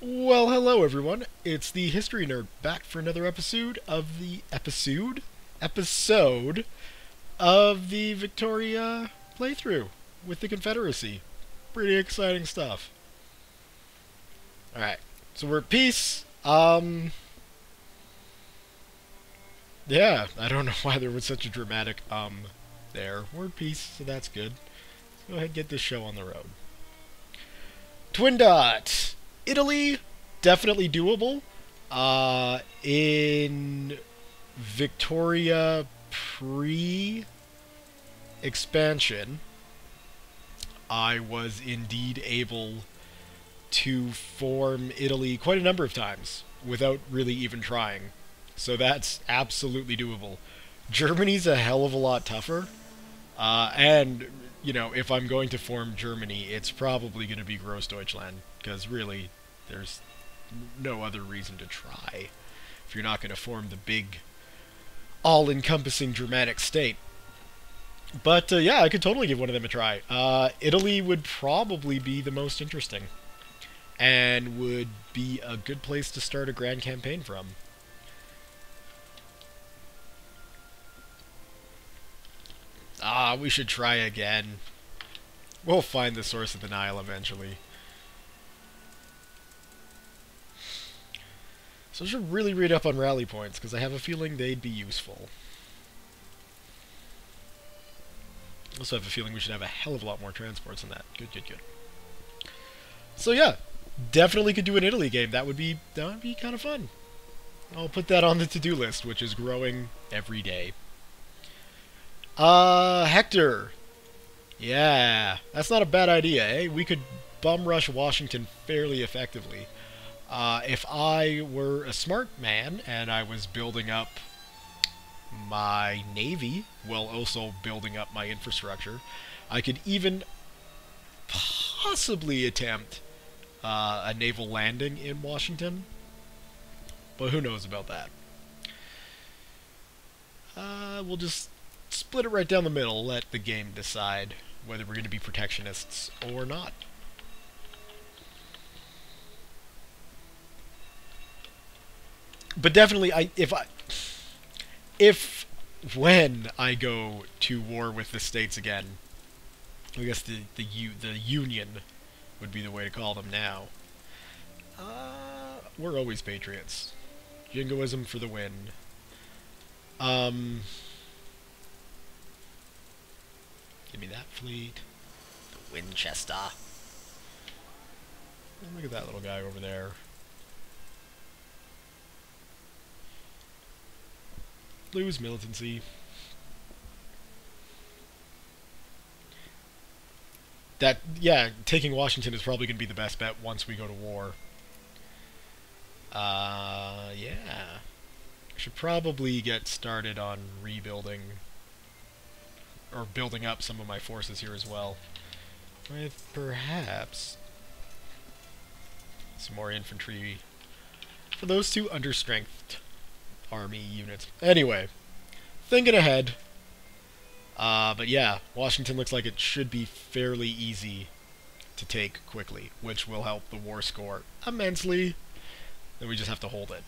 Well, hello everyone. It's the History Nerd back for another episode of the Victoria playthrough with the Confederacy. Pretty exciting stuff. All right, so we're at peace. Yeah, I don't know why there was such a dramatic there. We're at peace, so that's good. Let's go ahead and get this show on the road. Twin Dot. Italy, definitely doable. In Victoria pre-expansion, I was indeed able to form Italy quite a number of times without really even trying. So that's absolutely doable. Germany's a hell of a lot tougher. And, if I'm going to form Germany, it's probably going to be Großdeutschland, because really, there's no other reason to try if you're not going to form the big, all-encompassing Germanic state. But, yeah, I could totally give one of them a try. Italy would probably be the most interesting, and would be a good place to start a grand campaign from. We should try again. We'll find the source of the Nile eventually. So I should really read up on rally points, because I have a feeling they'd be useful. Also have a feeling we should have a hell of a lot more transports than that. Good, good, good. So yeah, definitely could do an Italy game. That would be kind of fun. I'll put that on the to-do list, which is growing every day. Hector. Yeah, that's not a bad idea, eh? We could bum rush Washington fairly effectively. If I were a smart man and I was building up my navy while also building up my infrastructure, I could even possibly attempt a naval landing in Washington. But who knows about that? We'll just split it right down the middle, let the game decide whether we're going to be protectionists or not. But definitely, when I go to war with the states again, I guess the Union would be the way to call them now. We're always patriots. Jingoism for the win. Give me that fleet. The Winchester. And look at that little guy over there. Lose militancy. Yeah, taking Washington is probably going to be the best bet once we go to war. Yeah. I should probably get started on rebuilding, or building up some of my forces here as well. With perhaps some more infantry for those two understrength army units. Anyway, thinking ahead. But yeah, Washington looks like it should be fairly easy to take quickly, which will help the war score immensely. Then we just have to hold it.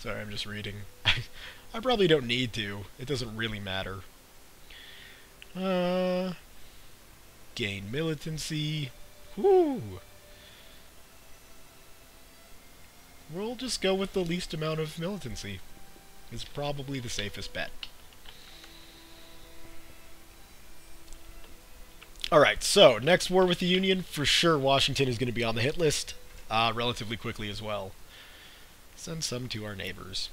Sorry, I'm just reading. I probably don't need to. It doesn't really matter. Gain militancy. Whoo! We'll just go with the least amount of militancy. It's probably the safest bet. Alright, so, next war with the Union. For sure, Washington is going to be on the hit list relatively quickly as well. Send some to our neighbors.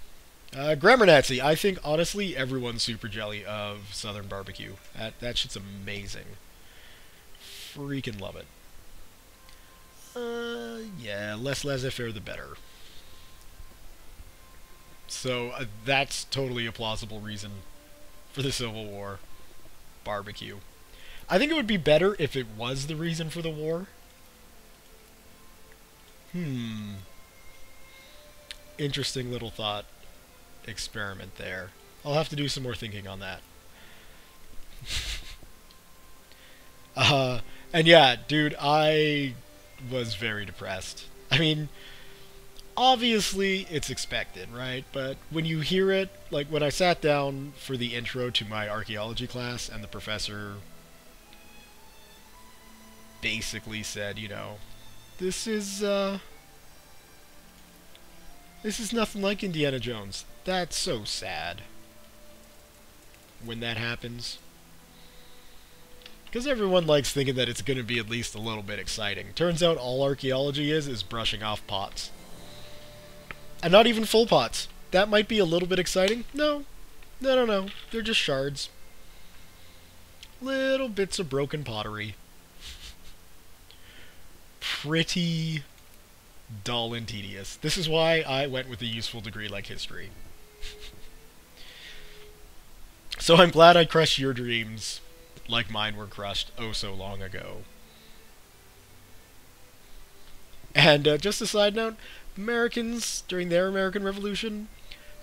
Grammar Nazi. I think, honestly, everyone's super jelly of Southern barbecue. That shit's amazing. Freaking love it. Yeah, less laissez-faire the better. So, that's totally a plausible reason for the Civil War. Barbecue. I think it would be better if it was the reason for the war. Interesting little thought experiment there. I'll have to do some more thinking on that. And yeah, dude, I was very depressed. I mean, obviously it's expected, right? But when you hear it, like when I sat down for the intro to my archaeology class and the professor basically said, this is this is nothing like Indiana Jones. That's so sad when that happens. Because everyone likes thinking that it's going to be at least a little bit exciting. Turns out all archaeology is brushing off pots. And not even full pots. That might be a little bit exciting. No. No. They're just shards. Little bits of broken pottery. Pretty dull and tedious. This is why I went with a useful degree like history. So I'm glad I crushed your dreams like mine were crushed oh so long ago. And just a side note, Americans, during their American Revolution,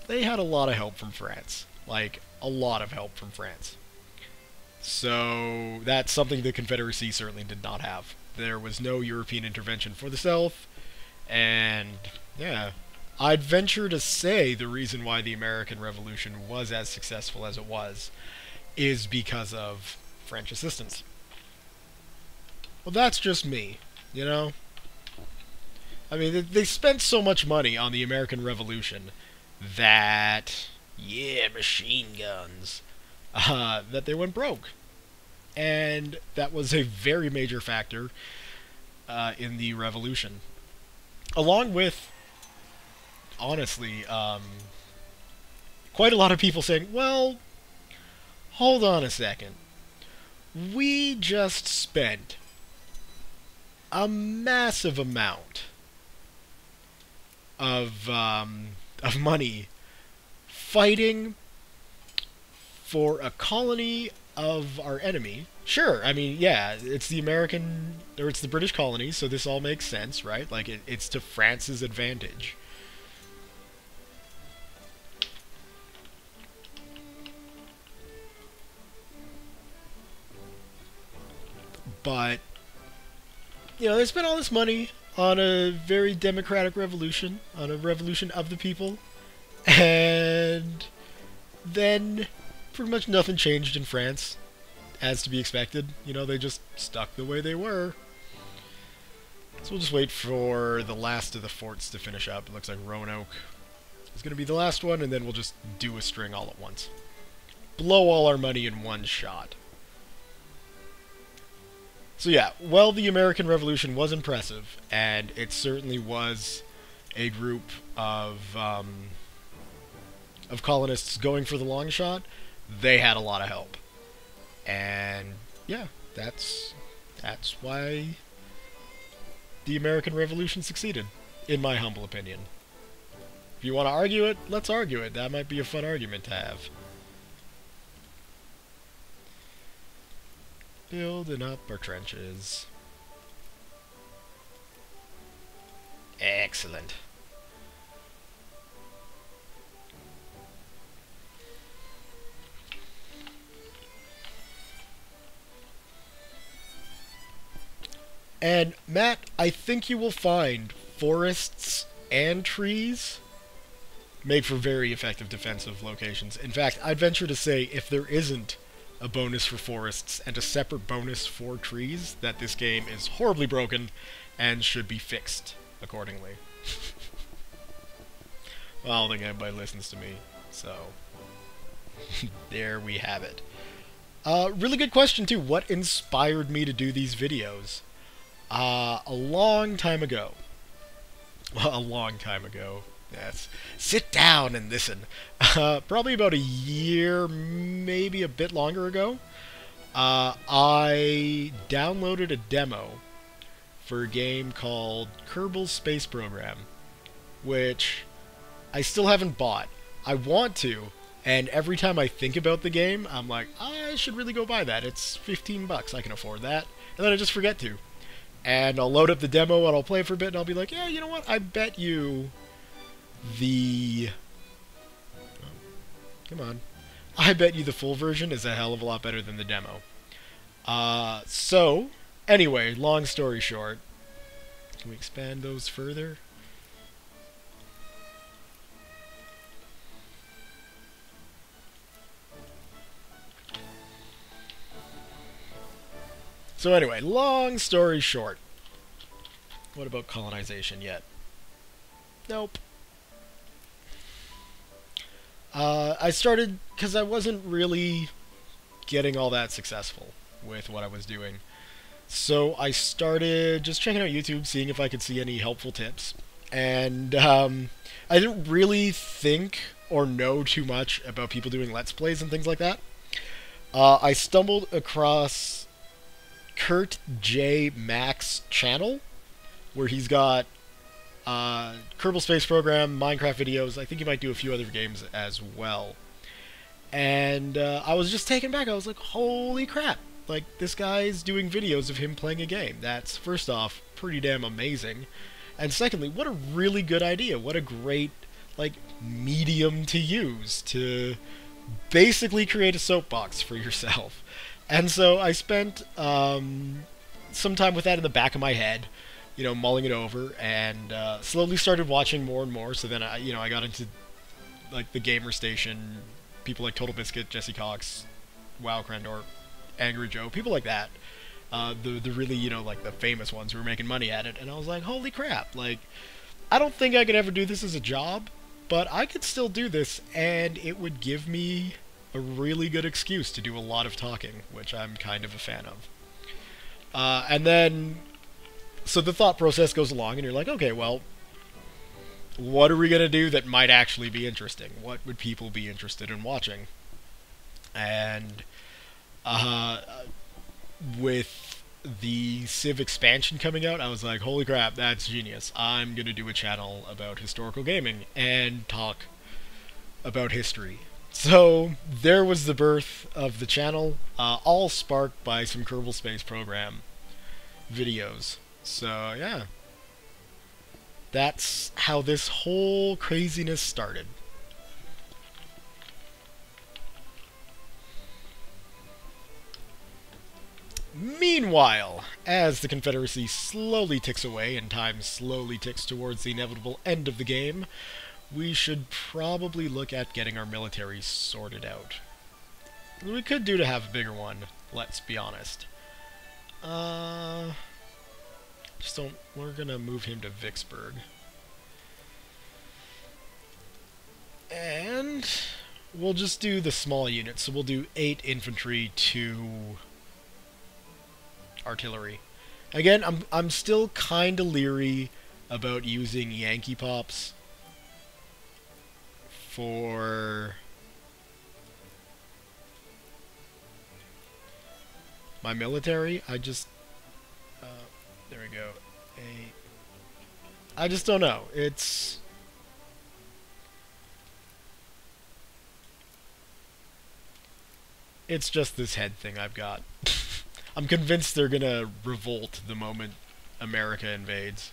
they had a lot of help from France. Like, a lot of help from France. So, that's something the Confederacy certainly did not have. There was no European intervention for the South, and, yeah. I'd venture to say the reason why the American Revolution was as successful as it was is because of French assistance. Well, that's just me, I mean, they spent so much money on the American Revolution that, yeah, machine guns, that they went broke. And that was a very major factor in the Revolution. Along with, honestly, quite a lot of people saying, well, hold on a second. We just spent a massive amount of money fighting for a colony of our enemy. Sure, I mean, yeah, it's the British colony, so this all makes sense, right? Like, it's to France's advantage. But, they spent all this money on a very democratic revolution, on a revolution of the people, and then pretty much nothing changed in France, as to be expected. They just stuck the way they were. So we'll just wait for the last of the forts to finish up. It looks like Roanoke is going to be the last one, and then we'll just do a string all at once. Blow all our money in one shot. So yeah, well, the American Revolution was impressive, and it certainly was a group of colonists going for the long shot. They had a lot of help, and yeah, that's why the American Revolution succeeded, in my humble opinion. If you want to argue it, let's argue it. That might be a fun argument to have. Building up our trenches. Excellent. And, Matt, I think you will find forests and trees make for very effective defensive locations. In fact, I'd venture to say if there isn't a bonus for forests and a separate bonus for trees, that this game is horribly broken and should be fixed accordingly. Well, I don't think anybody listens to me, so there we have it. Really good question, too. What inspired me to do these videos? A long time ago. Well, a long time ago. Yes. Sit down and listen. Probably about a year, maybe a bit longer ago, I downloaded a demo for a game called Kerbal Space Program, which I still haven't bought. I want to, and every time I think about the game, I'm like, I should really go buy that. It's $15, I can afford that. And then I just forget to. And I'll load up the demo and I'll play for a bit and I'll be like, yeah, you know what, I bet you the Come on. I bet you the full version is a hell of a lot better than the demo. So, anyway, long story short. Can we expand those further? So anyway, long story short. What about colonization yet? Nope. I started because I wasn't really getting all that successful with what I was doing. So I started just checking out YouTube, seeing if I could see any helpful tips. And I didn't really think or know too much about people doing Let's Plays and things like that. I stumbled across Kurt J. Mack's channel, where he's got Kerbal Space Program, Minecraft videos. I think he might do a few other games as well. And I was just taken back. I was like, holy crap. Like, this guy's doing videos of him playing a game. That's, first off, pretty damn amazing. And secondly, what a really good idea. What a great, like, medium to use to basically create a soapbox for yourself. And so I spent some time with that in the back of my head, you know, mulling it over, and slowly started watching more and more. So then I got into like the Gamer Station, people like Total Biscuit, Jesse Cox, Wow Crandor, Angry Joe, people like that. The really, you know, like the famous ones who were making money at it. And I was like, holy crap, like, I don't think I could ever do this as a job, but I could still do this, and it would give me a really good excuse to do a lot of talking, which I'm kind of a fan of. And then, so the thought process goes along, and you're like, okay, well, what are we going to do that might actually be interesting? What would people be interested in watching? And with the Civ expansion coming out, I was like, holy crap, that's genius. I'm going to do a channel about historical gaming and talk about history. So there was the birth of the channel, all sparked by some Kerbal Space Program videos. So yeah, that's how this whole craziness started. Meanwhile, as the Confederacy slowly ticks away and time slowly ticks towards the inevitable end of the game, we should probably look at getting our military sorted out. We could do to have a bigger one, let's be honest. Just don't... We're gonna move him to Vicksburg. And we'll just do the small units. So we'll do 8 infantry, 2 artillery. Again, I'm still kinda leery about using Yankee Pops for my military. I just there we go. I just don't know. It's just this head thing I've got. I'm convinced they're gonna revolt the moment America invades.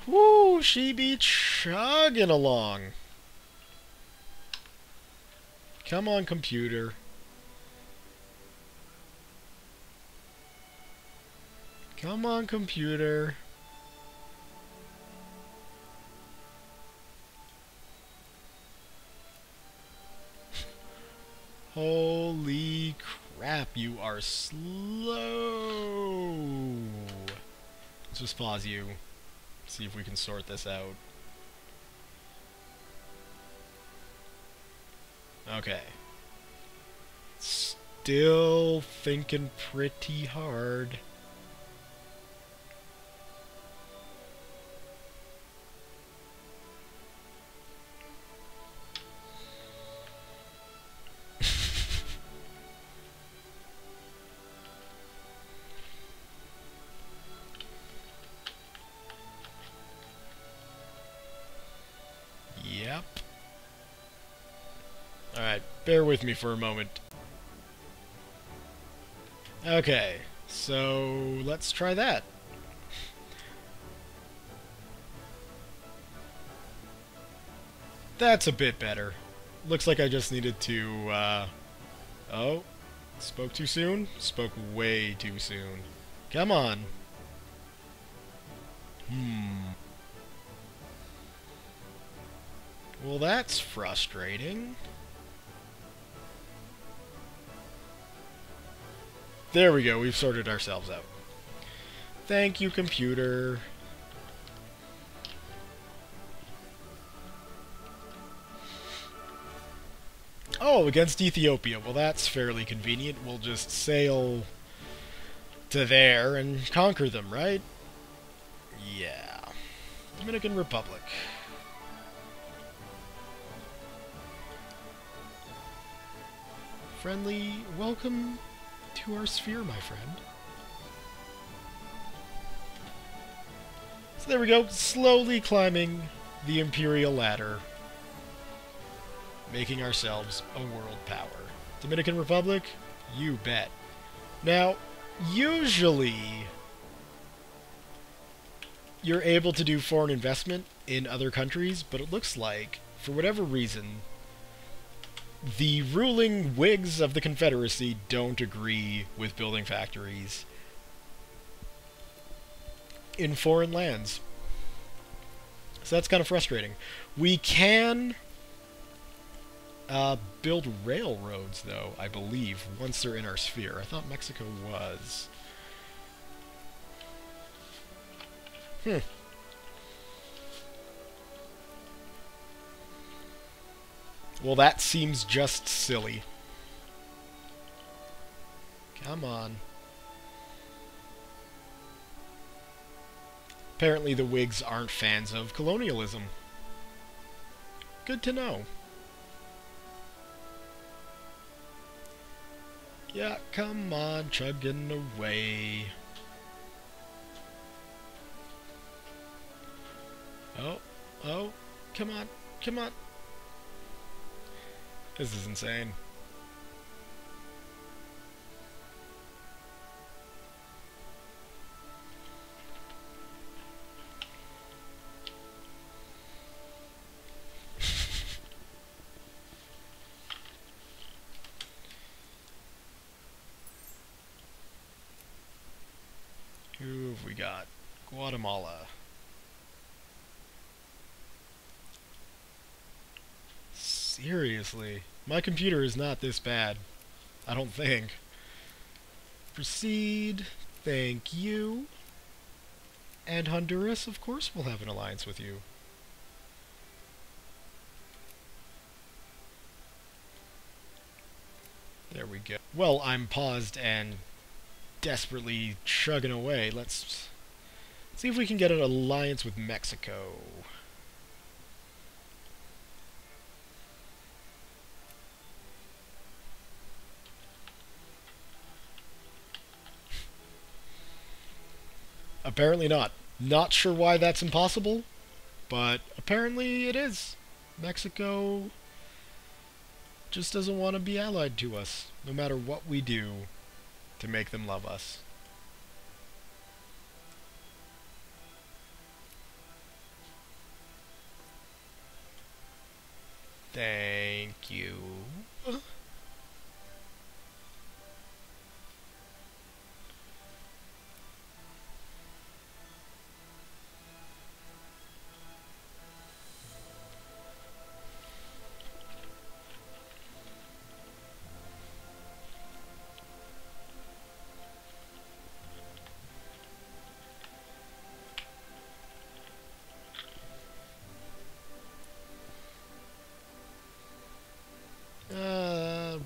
Woo, she be chugging along. Come on, computer. Come on, computer. Holy crap, you are slow. Let's just pause you. See if we can sort this out. Okay. Still thinking pretty hard. Yep. Alright, bear with me for a moment. Okay, so let's try that. That's a bit better. Looks like I just needed to, oh, spoke too soon? Spoke way too soon. Come on. Well, that's frustrating. There we go, we've sorted ourselves out. Thank you, computer. Oh, against Ethiopia. Well, that's fairly convenient. We'll just sail to there and conquer them, right? Yeah. Dominican Republic. Friendly welcome to our sphere, my friend. So there we go, slowly climbing the imperial ladder, making ourselves a world power. Dominican Republic? You bet. Now, usually you're able to do foreign investment in other countries, but it looks like, for whatever reason, the ruling Whigs of the Confederacy don't agree with building factories in foreign lands. So that's kind of frustrating. We can build railroads, though, I believe, once they're in our sphere. I thought Mexico was. Well, that seems just silly. Come on. Apparently the Whigs aren't fans of colonialism. Good to know. Yeah, come on, chugging away. Oh, come on, come on. This is insane. Who have we got? Guatemala. Seriously, my computer is not this bad. I don't think. Proceed. Thank you. And Honduras, of course, will have an alliance with you. There we go. Well, I'm paused and desperately chugging away. Let's see if we can get an alliance with Mexico. Apparently not. Not sure why that's impossible, but apparently it is. Mexico just doesn't want to be allied to us, no matter what we do to make them love us. Thank you.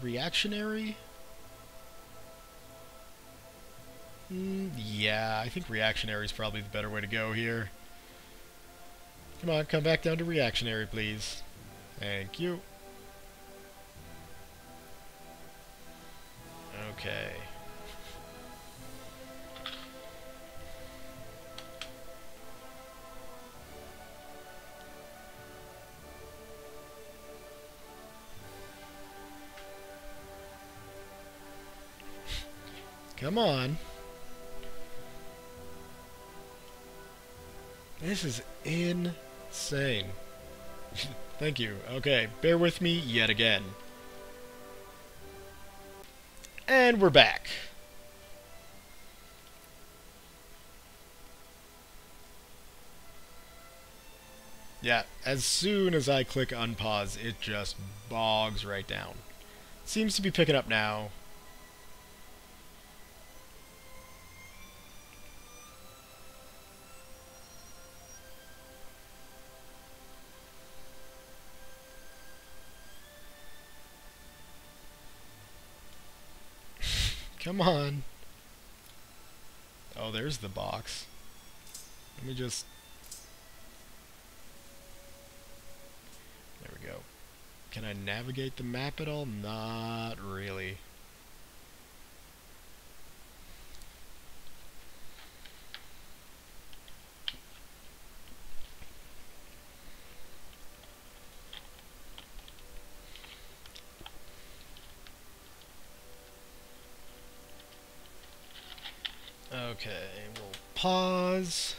Reactionary? Yeah, I think reactionary is probably the better way to go here. Come on, come back down to reactionary, please. Thank you. Okay. Come on. This is insane. Thank you. Okay, bear with me yet again. And we're back. Yeah, as soon as I click unpause, it just bogs right down. Seems to be picking up now. Come on. Oh, there's the box. Let me just... There we go. Can I navigate the map at all? Not really. Okay, we'll pause.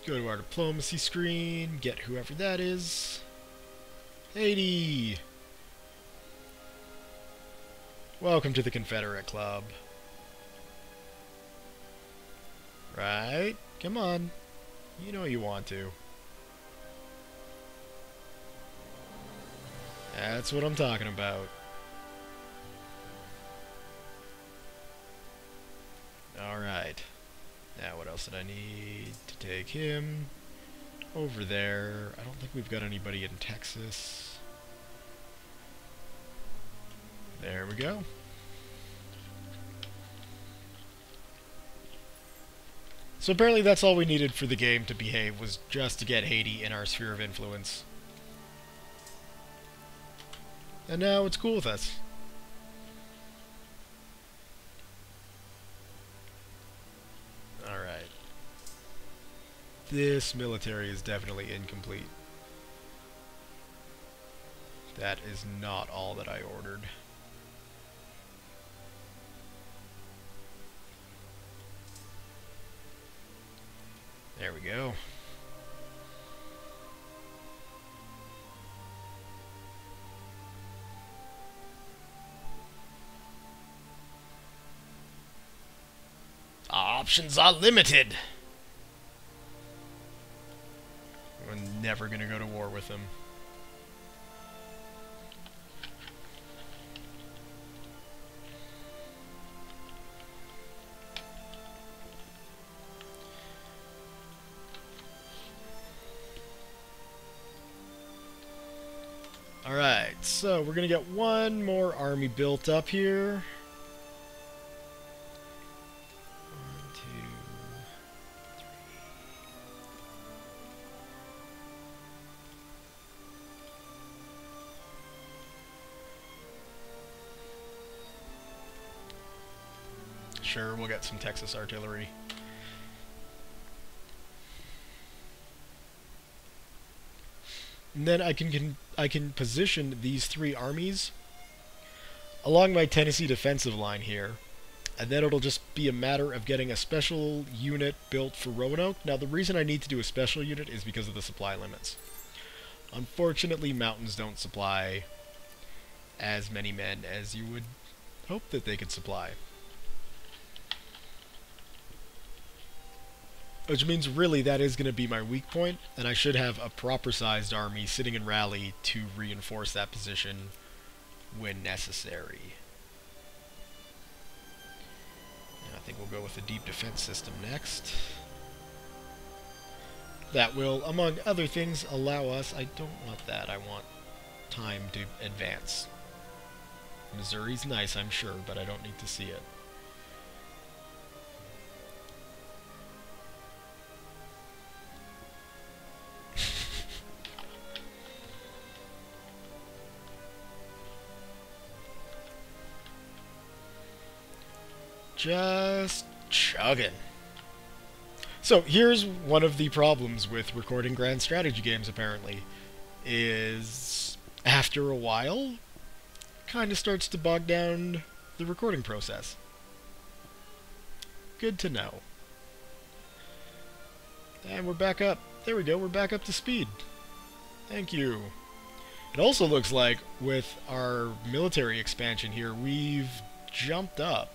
Go to our diplomacy screen, get whoever that is. AHD! Welcome to the Confederate Club. Right? Come on. You know you want to. That's what I'm talking about. Alright. Now what else did I need to take him? Over there. I don't think we've got anybody in Texas. There we go. So apparently that's all we needed for the game to behave, was just to get Haiti in our sphere of influence. And now it's cool with us. Alright. This military is definitely incomplete. That is not all that I ordered. There we go. Our options are limited. We're never gonna go to war with them. Alright, so we're gonna get one more army built up here. 1, 2, 3. Sure, we'll get some Texas artillery. And then I can position these 3 armies along my Tennessee defensive line here, and then it'll just be a matter of getting a special unit built for Roanoke. Now the reason I need to do a special unit is because of the supply limits. Unfortunately, mountains don't supply as many men as you would hope that they could supply. Which means really that is going to be my weak point, and I should have a proper sized army sitting in rally to reinforce that position when necessary. And I think we'll go with the deep defense system next. That will, among other things, allow us... I don't want that, I want time to advance. Missouri's nice, I'm sure, but I don't need to see it. Just chugging. So here's one of the problems with recording grand strategy games, apparently, is after a while, kind of starts to bog down the recording process. Good to know. And we're back up. There we go, we're back up to speed. Thank you. It also looks like with our military expansion here, we've jumped up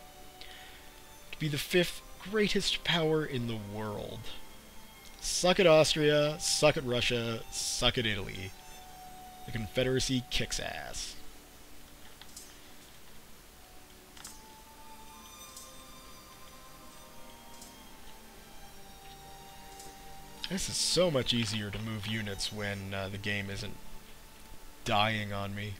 to be the 5th greatest power in the world. Suck at Austria, suck at Russia, suck at Italy. The Confederacy kicks ass. This is so much easier to move units when the game isn't dying on me.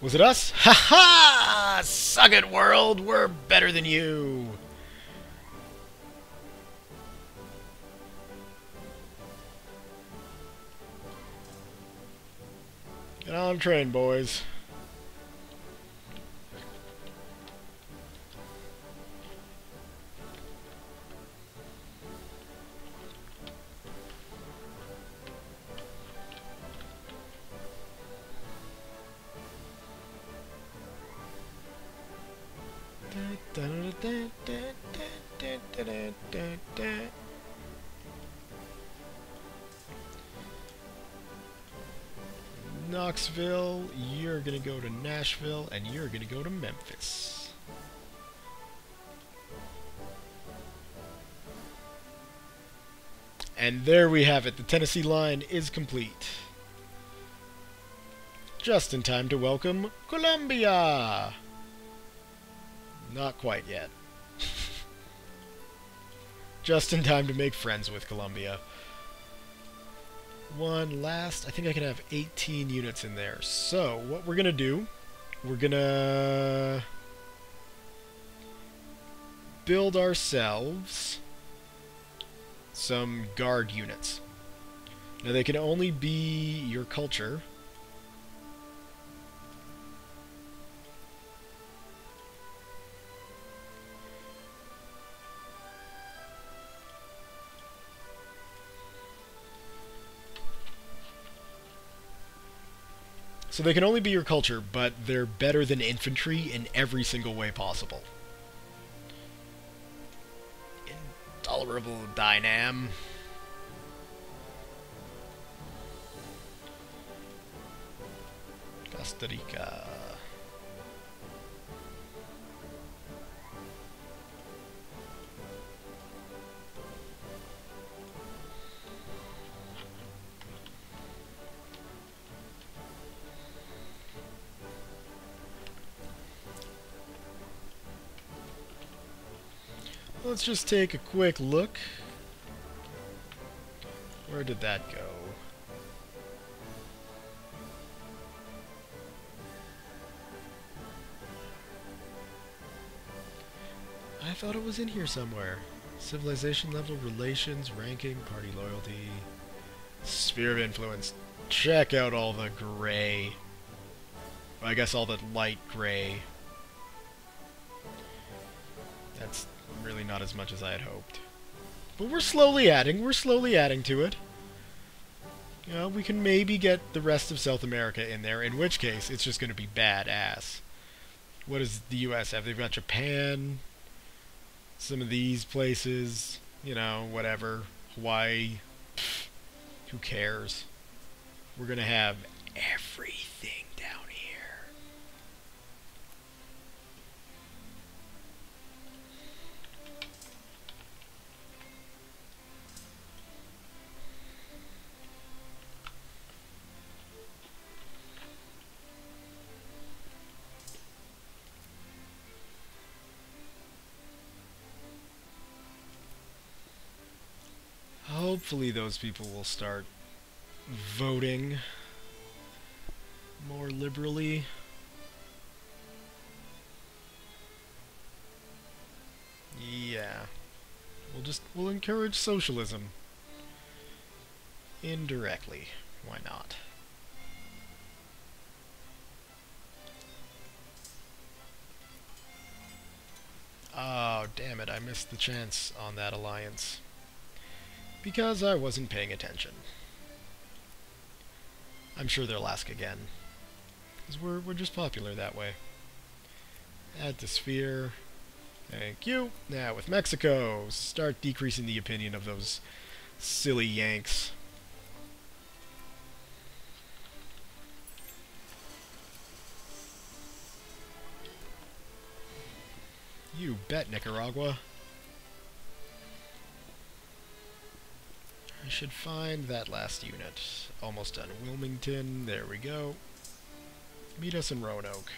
Was it us? Ha ha! Suck it, world! We're better than you! Get on the train, boys. Knoxville, you're gonna go to Nashville, and you're gonna go to Memphis. And there we have it. The Tennessee line is complete. Just in time to welcome Colombia! Not quite yet. Just in time to make friends with Colombia. One last, I think I can have 18 units in there. So, what we're gonna do, we're gonna build ourselves some guard units. Now they can only be your culture. So they can only be your culture, but they're better than infantry in every single way possible. Intolerable dynam. Costa Rica. Let's just take a quick look. Where did that go? I thought it was in here somewhere. Civilization level, relations, ranking, party loyalty, sphere of influence. Check out all the gray. Well, I guess all the light gray. That's really not as much as I had hoped. But we're slowly adding to it. You know, we can maybe get the rest of South America in there, in which case it's just going to be badass. What does the US have? They've got Japan, some of these places, you know, whatever. Hawaii. Pfft, who cares? We're going to have everything down here. Hopefully those people will start voting more liberally. Yeah. We'll encourage socialism. Indirectly. Why not? Oh, damn it, I missed the chance on that alliance. Because I wasn't paying attention. I'm sure they'll ask again. Because we're just popular that way. Add to sphere. Thank you. Now with Mexico, start decreasing the opinion of those silly Yanks. You bet, Nicaragua. I should find that last unit. Almost done. Wilmington, there we go. Meet us in Roanoke.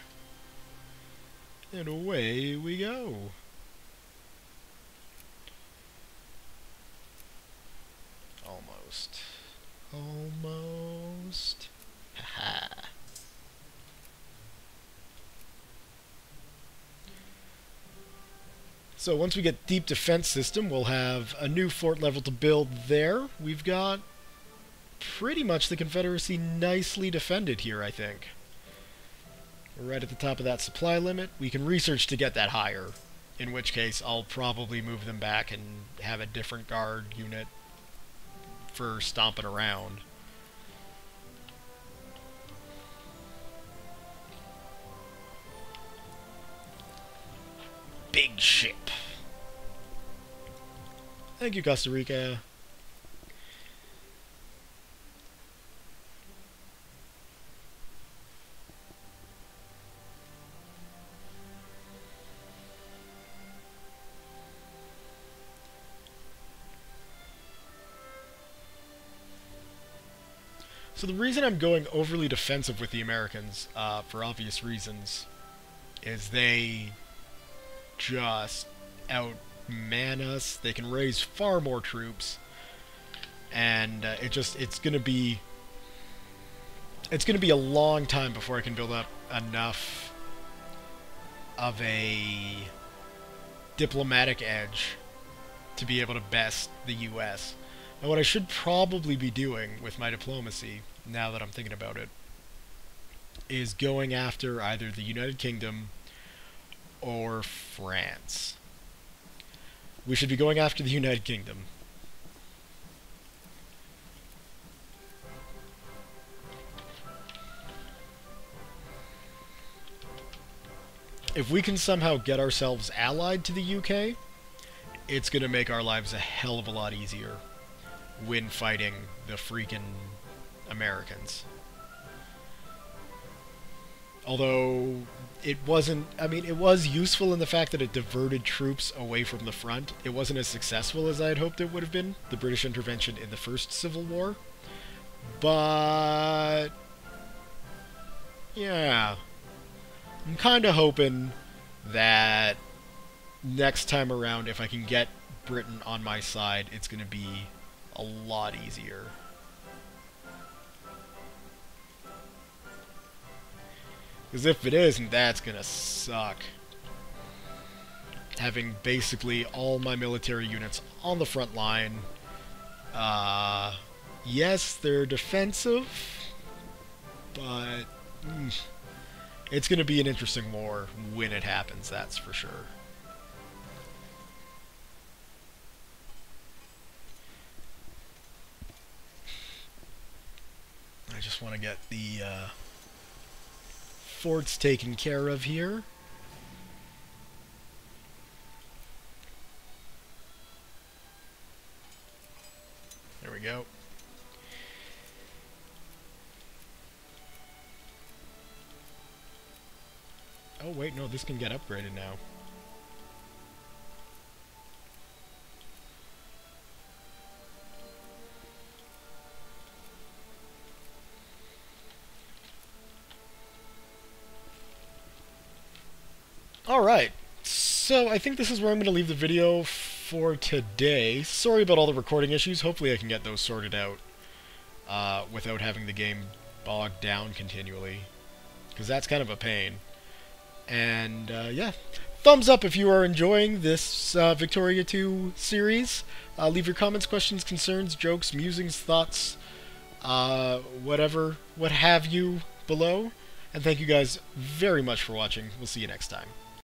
And away we go. Almost. Almost. Haha. So once we get deep defense system, we'll have a new fort level to build there. We've got pretty much the Confederacy nicely defended here, I think. We're right at the top of that supply limit. We can research to get that higher, in which case I'll probably move them back and have a different guard unit for stomping around. Big ship. Thank you, Costa Rica. So the reason I'm going overly defensive with the Americans, for obvious reasons, is they just outman us. They can raise far more troops, and it's gonna be a long time before I can build up enough of a diplomatic edge to be able to best the US. And what I should probably be doing with my diplomacy, now that I'm thinking about it, is going after either the United Kingdom or France. We should be going after the United Kingdom. If we can somehow get ourselves allied to the UK, it's going to make our lives a hell of a lot easier when fighting the freaking Americans. Although it wasn't, I mean, it was useful in the fact that it diverted troops away from the front. It wasn't as successful as I had hoped it would have been, the British intervention in the First Civil War. But yeah, I'm kind of hoping that next time around, if I can get Britain on my side, it's going to be a lot easier. Because if it isn't, that's going to suck. Having basically all my military units on the front line. Yes, they're defensive, but it's going to be an interesting war when it happens, that's for sure. I just want to get the forts taken care of here. There we go. Oh wait, no, this can get upgraded now. Alright, so I think this is where I'm going to leave the video for today. Sorry about all the recording issues. Hopefully I can get those sorted out without having the game bogged down continually, because that's kind of a pain. And yeah, thumbs up if you are enjoying this Victoria 2 series. Leave your comments, questions, concerns, jokes, musings, thoughts, whatever, what have you below. And thank you guys very much for watching. We'll see you next time.